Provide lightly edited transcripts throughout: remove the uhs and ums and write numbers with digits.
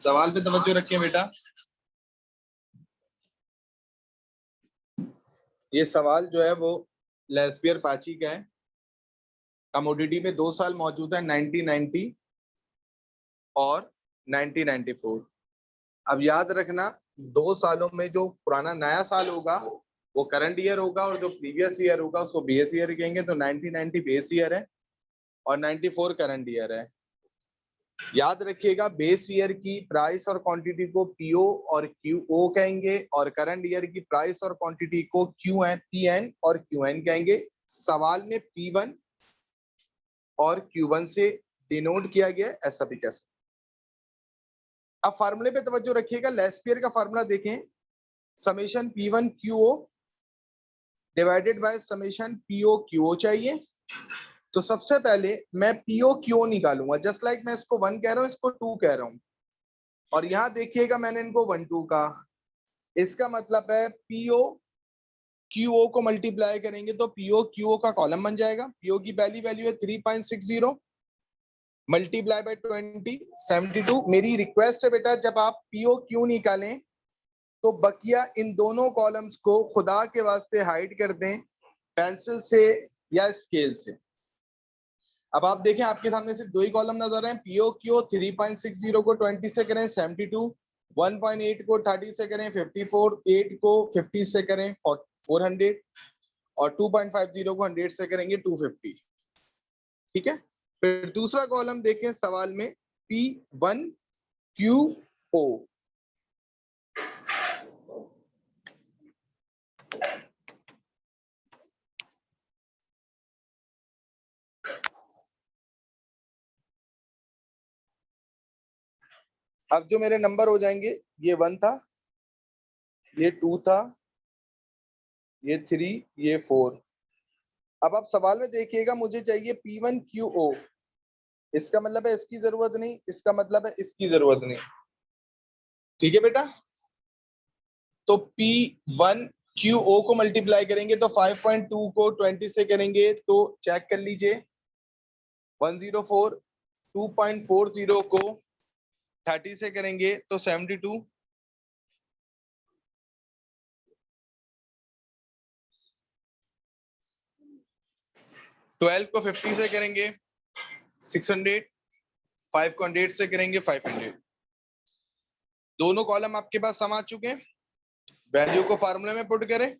सवाल पे तवज्जो रखें बेटा। ये सवाल जो है वो लेस्पियर पाची का है। कमोडिटी में 2 साल मौजूद है, 1990 और 1994। अब याद रखना, 2 सालों में जो पुराना नया साल होगा वो करंट ईयर होगा, और जो प्रीवियस ईयर होगा उसको बेस ईयर कहेंगे। तो 1990 बेस ईयर है और 94 करंट ईयर है। याद रखिएगा, बेस ईयर की प्राइस और क्वांटिटी को पीओ और क्यूओ कहेंगे, और करंट ईयर की प्राइस और क्वांटिटी को क्यूएन, पीएन और क्यूएन कहेंगे। सवाल में P1 और Q1 से डिनोट किया गया, ऐसा भी कह सकते। अब फार्मूले पे तवज्जो रखिएगा। लेस्पियर का फार्मूला देखें, summation P1 QO divided by summation PO QO चाहिए। तो सबसे पहले मैं PO QO निकालूंगा, जस्ट लाइक मैं इसको 1 कह रहा हूं, इसको 2 कह रहा हूं, और यहां देखिएगा मैंने इनको 1 2 कहा। इसका मतलब है PO QO को मल्टीप्लाई करेंगे तो PO QO का कॉलम बन जाएगा। PO की पहली वैल्यू है 3.60 मल्टीप्लाई बाय 20 72। मेरी रिक्वेस्ट है बेटा, जब आप PO Q निकालें तो बकिया इन दोनों कॉलम्स को खुदा के वास्ते हाइड कर दें पेंसिल से या स्केल से। अब आप देखें, आपके सामने सिर्फ 2 ही कॉलम नजर हैं। PO Q 3.60 को 20 से करें 72, 1.8 को 30 से करें 54, 8 को 50 से करें 400, और 2.50 को 100 से करेंगे 250। ठीक है। फिर दूसरा कॉलम देखें सवाल में, P1 QO। अब जो मेरे नंबर हो जाएंगे, ये 1 था, ये 2 था, ये 3, ये 4। अब आप सवाल में देखिएगा, मुझे चाहिए P1 QO। इसका मतलब है इसकी जरूरत नहीं, इसका मतलब है इसकी जरूरत नहीं। ठीक है बेटा। तो P1 QO को मल्टीप्लाई करेंगे तो 5.2 को 20 से करेंगे तो चेक कर लीजिए 104, 2.40 को 30 से करेंगे तो 72, 12 को 50 से करेंगे 600, 5 को 100 से करेंगे 500। दोनों कॉलम आपके पास सम आ चुके हैं। वैल्यू को फार्मूले में पुट करें।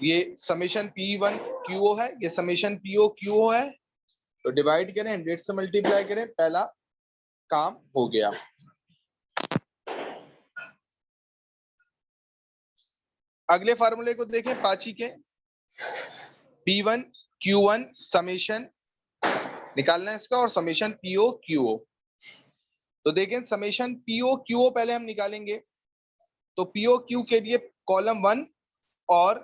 ये समेशन P1 QO है, ये समेशन PO QO है, तो डिवाइड करें, 100 से मल्टीप्लाई करें, पहला काम हो गया। अगले फार्मूले को देखें पाची के, P1 Q1 समेशन निकालना है इसका, और समेशन PO QO। तो देखें, समेशन PO QO पहले हम निकालेंगे। तो PO Q के लिए कॉलम 1 और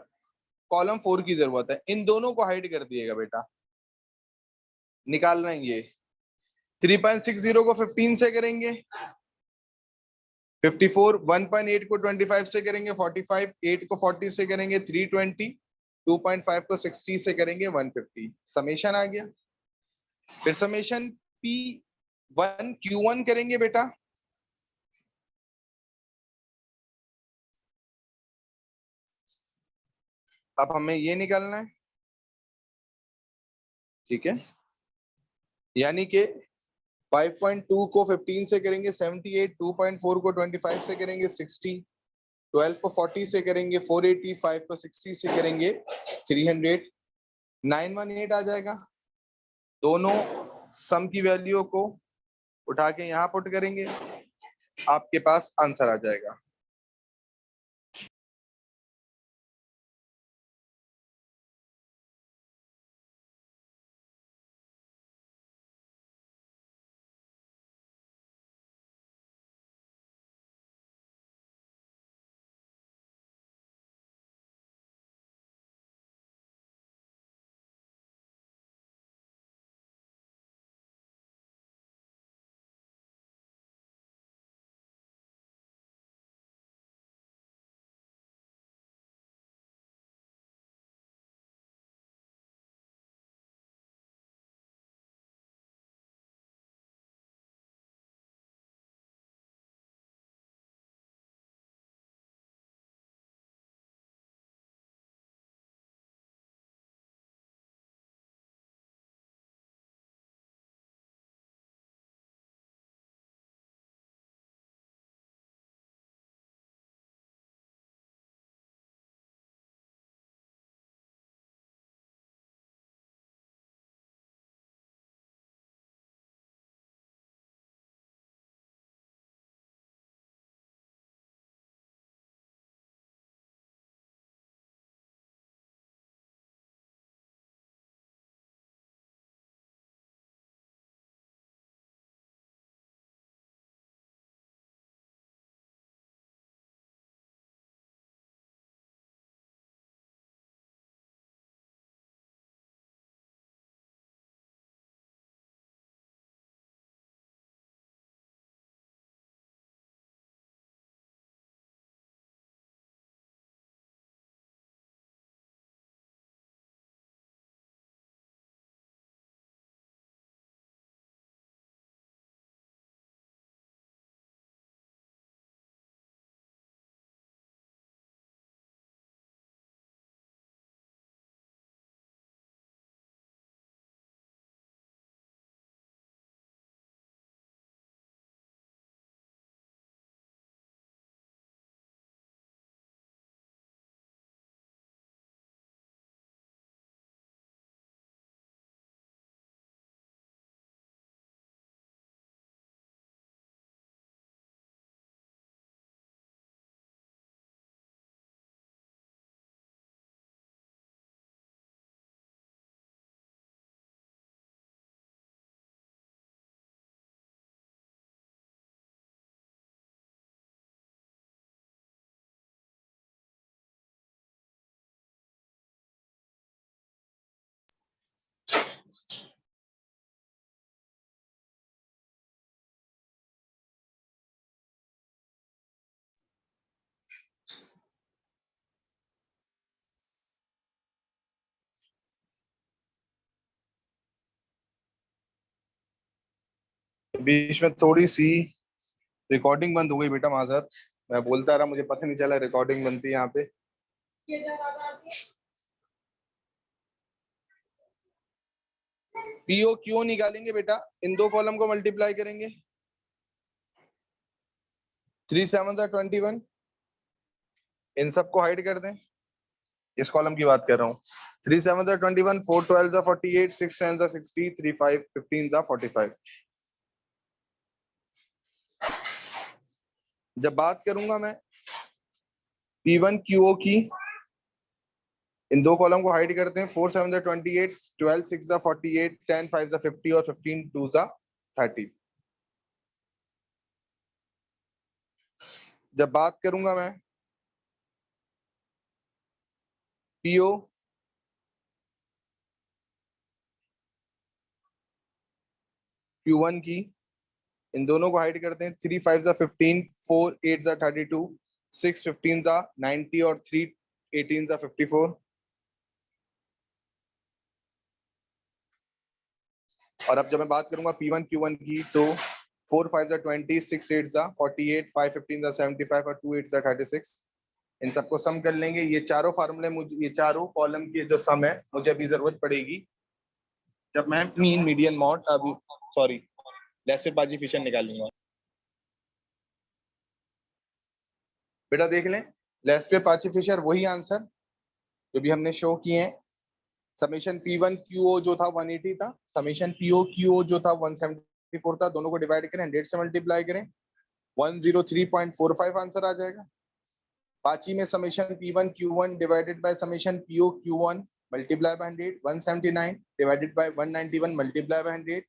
कॉलम 4 की जरूरत है। इन दोनों को हाइड कर दिएगा बेटा। निकाल रहे हैं ये 3.60 को 15 से करेंगे 54, 1.8 को 25 से करेंगे 45, 8 को 40 से करेंगे 320, 2.5 को 60 से करेंगे 150। समेशन आ गया। फिर समेशन P1 Q1 करेंगे बेटा। अब हमें ये निकालना है। ठीक है, यानी कि 5.2 को 15 से करेंगे 78, 2.4 को 25 से करेंगे 60, 12 को 40 से करेंगे 480, 5 को 60 से करेंगे 300, 918 आ जाएगा। दोनों सम की वैल्यू को उठा के यहाँ पुट करेंगे, आपके पास आंसर आ जाएगा। बीच में थोड़ी सी रिकॉर्डिंग बंद हो गई बेटा, माजरत। मैं बोलता रहा, मुझे पता नहीं चला रिकॉर्डिंग बनती है यहाँ पे। पीओ क्यू निकालेंगे बेटा, इन दो कॉलम को मल्टीप्लाई करेंगे। 3 7 21, इन सबको हाइड कर दें। इस कॉलम की बात कर रहा हूँ। 3 7 21, 4 12 48, 6 10 60, 3 5 15 45। जब बात करूंगा मैं P1 QO की, इन दो कॉलम को हाइड करते हैं। 4 7 28, 12 6 48, 10 5 50 और 15 2 30। जब बात करूंगा मैं PO Q1 की, इन दोनों को हाइड करते हैं। 3 5 15, 4 8 32, 6 15 90 और 3 18 54। और अब जब मैं बात करूंगा P1 Q1 की, तो 4 5 20, 6 8 48, 5 15 75 और 2 8 36। इन सबको सम कर लेंगे। ये चारों फार्मूले मुझे, ये चारों कॉलम की जो सम है, मुझे अभी जरूरत पड़ेगी जब मैं मीन मीडियन मॉड, अभी सॉरी लेफ्ट बाजी फिशन निकालूंगा। बेटा देख लें, लेफ्ट पे पाची फिशर वही आंसर जो भी हमने शो किए हैं। समीशन P1 QO जो था 180 था, समीशन PO QO जो था 174 था। दोनों को डिवाइड करें, 100 से मल्टीप्लाई करें, 103.45 आंसर आ जाएगा। पाची में summation P1 Q1 divided by summation PO Q1 multiply by 100, 179 divided by 191 multiply by 100,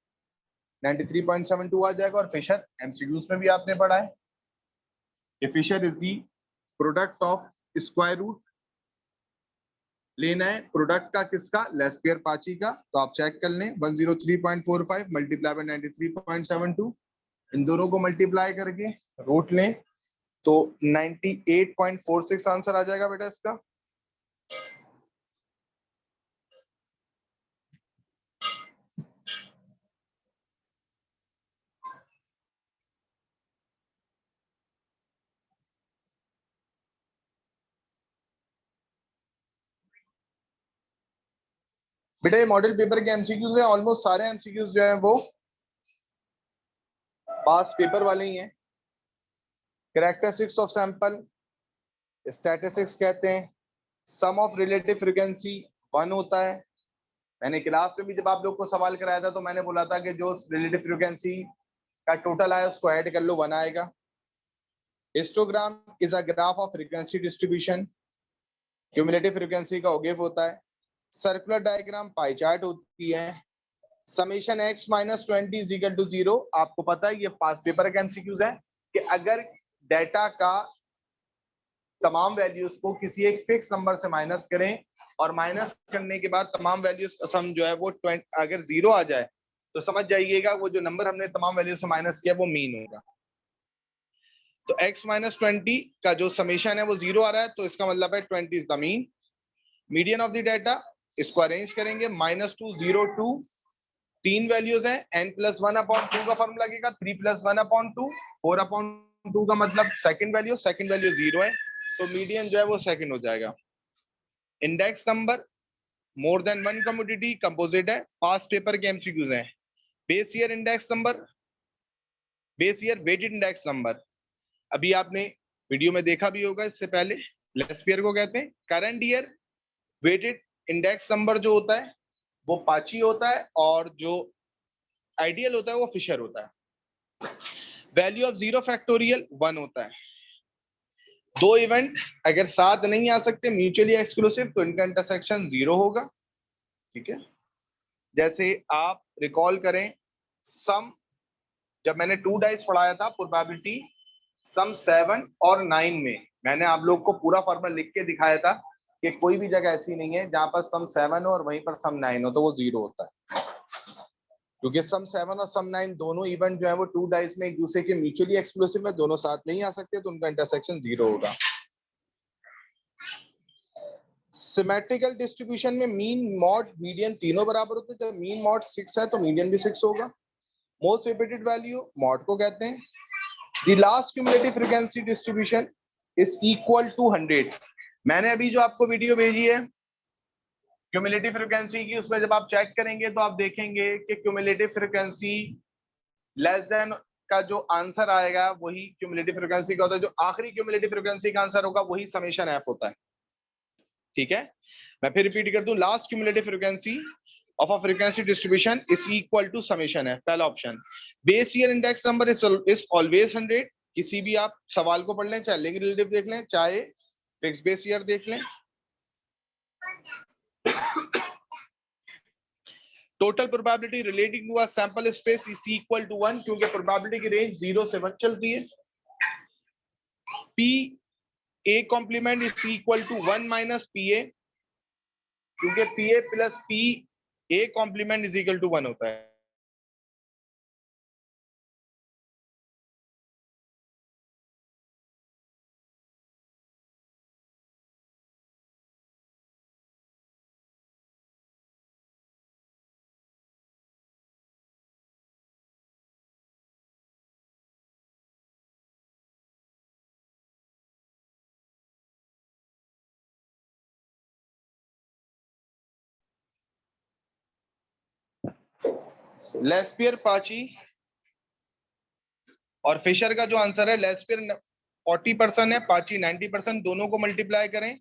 93.72 आ जाएगा। और फिशर एमसीक्यूज में भी आपने पढ़ा है कि Fisher is the product of square root. लेना है प्रोडक्ट का, किसका? लेस्पियर पाची का। तो आप चेक कर लें, 103.45 मल्टीप्लाई बाय 93.72, इन दोनों को मल्टीप्लाई करके रूट लें तो 98.46 आंसर आ जाएगा बेटा इसका। बेटा ये मॉडल पेपर के एमसीक्यूज हैं, ऑलमोस्ट सारे एमसीक्यूज जो हैं वो पास पेपर वाले ही हैं। कैरेक्टरिस्टिक्स ऑफ सैंपल, स्टैटिस्टिक्स कहते हैं। सम ऑफ रिलेटिव फ्रीक्वेंसी 1 होता है। मैंने क्लास में भी जब आप लोग को सवाल कराया था तो मैंने बोला था कि जो रिलेटिव फ्रीक्वेंसी का टोटल आया उसको ऐड कर लो, 1 आएगा। Histogram is a graph of frequency distribution, cumulative frequency का औगिफ होता है। सर्कुलर डायग्राम पाई चार्ट होती है। Summation x minus 20 is equal to 0। आपको पता है ये पास पेपर का एमसीक्यूज है कि अगर डेटा का तमाम वैल्यूज को किसी एक फिक्स नंबर से माइनस करें और माइनस करने के बाद तमाम वैल्यूज का सम जो है वो अगर 0 आ जाए तो समझ जाइएगा वो जो नंबर हमने तमाम वैल्यू से माइनस किया वो मीन होगा। तो x माइनस 20 का जो समेशन है वो 0 आ रहा है, तो इसका मतलब है 20 is the mean. Median of the data, इसको अरेंज करेंगे, -2 0 2, 3 वैल्यूज हैं, n+1/2 का फॉर्मूला लगेगा, 3+1/2, 4/2 का मतलब सेकंड वैल्यू 0 है, तो मीडियन जो है वो सेकंड हो जाएगा। Index number, more than 1 commodity composite है, पास पेपर के एमसीक्यूज हैं। Base year index number, base year weighted index number, अभी आपने वीडियो में देखा भी होगा इससे पहले, लेस्पियर को कहते हैं। Current year weighted index number जो होता है वो पाची होता है, और जो आइडियल होता है वो फिशर होता है। वैल्यू ऑफ 0 फैक्टोरियल 1 होता है। दो इवेंट अगर साथ नहीं आ सकते म्यूचुअली एक्सक्लूसिव तो इनका इंटरसेक्शन 0 होगा। ठीक है, जैसे आप रिकॉल करें सम, जब मैंने 2 डाइस पढ़ाया था प्रोबेबिलिटी सम 7 और 9 में, मैंने आप लोग को पूरा फॉर्मूला लिख के दिखाया था कि कोई भी जगह ऐसी नहीं है जहां पर सम 7 हो और वहीं पर सम 9 हो तो वो 0 होता है। क्योंकि सम 7 और सम 9 दोनों इवेंट जो है वो 2 डाइस में एक दूसरे के म्यूचुअली एक्सक्लूसिव में दोनों साथ नहीं आ सकते, तो उनका इंटरसेक्शन 0 होगा। सिमेट्रिकल डिस्ट्रीब्यूशन में मीन मॉड मीडियन तीनों बराबर होते हैं। जब मीन मॉड 6 है तो मीडियन भी 6 होगा। मोस्ट रिपीटेड वैल्यू मॉड को कहते हैं। The last cumulative frequency distribution is equal to 100। मैंने अभी जो आपको वीडियो भेजी है क्यूमुलेटिव फ्रीक्वेंसी की, उसमें जब आप चेक करेंगे तो आप देखेंगे कि क्यूमुलेटिव फ्रीक्वेंसी लेस देन का जो आंसर आएगा वही क्यूमुलेटिव फ्रीक्वेंसी का होता है। जो आखिरी क्यूमुलेटिव फ्रीक्वेंसी का आंसर होगा वही समेशन एफ होता है। ठीक है, मैं फिर रिपीट कर दूं, last cumulative frequency of a frequency distribution is equal to summation है, पहला option. Base year index number is always 100। किसी भी आप सवाल को पढ़ लें, चाहे लिंक रिलेटिव देख लें, चाहे फिक्स बेस ईयर देख लें। Total probability relating to a sample space is equal to 1, क्योंकि प्रोबेबिलिटी की रेंज 0 से 1 चलती है। P A complement is equal to 1 minus P A, क्योंकि P A plus P A complement is equal to 1 होता है। लेस्पियर पाची और फिशर का जो आंसर है, लेस्पियर 40% है, पाची 90%, दोनों को मल्टीप्लाई करें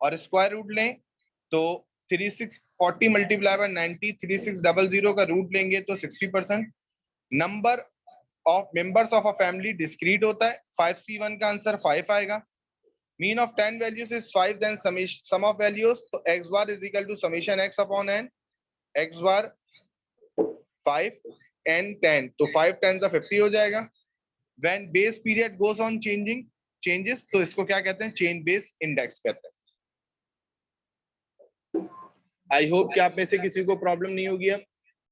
और स्क्वायर रूट लें तो 3640 मल्टीप्लाई बाय 90, 3600 का रूट लेंगे तो 60%। Number of members of a family discrete होता है, 5C1 का आंसर 5 आएगा। Mean of 10 values is 5, then sum of values, तो x bar is equal to summation x upon n, x bar 5 n 10, तो 5 10 50 हो जाएगा। When base period goes on changes, तो इसको क्या कहते हैं, चेन बेस इंडेक्स कहते हैं। आई होप कि आप में से किसी को प्रॉब्लम नहीं होगी अब।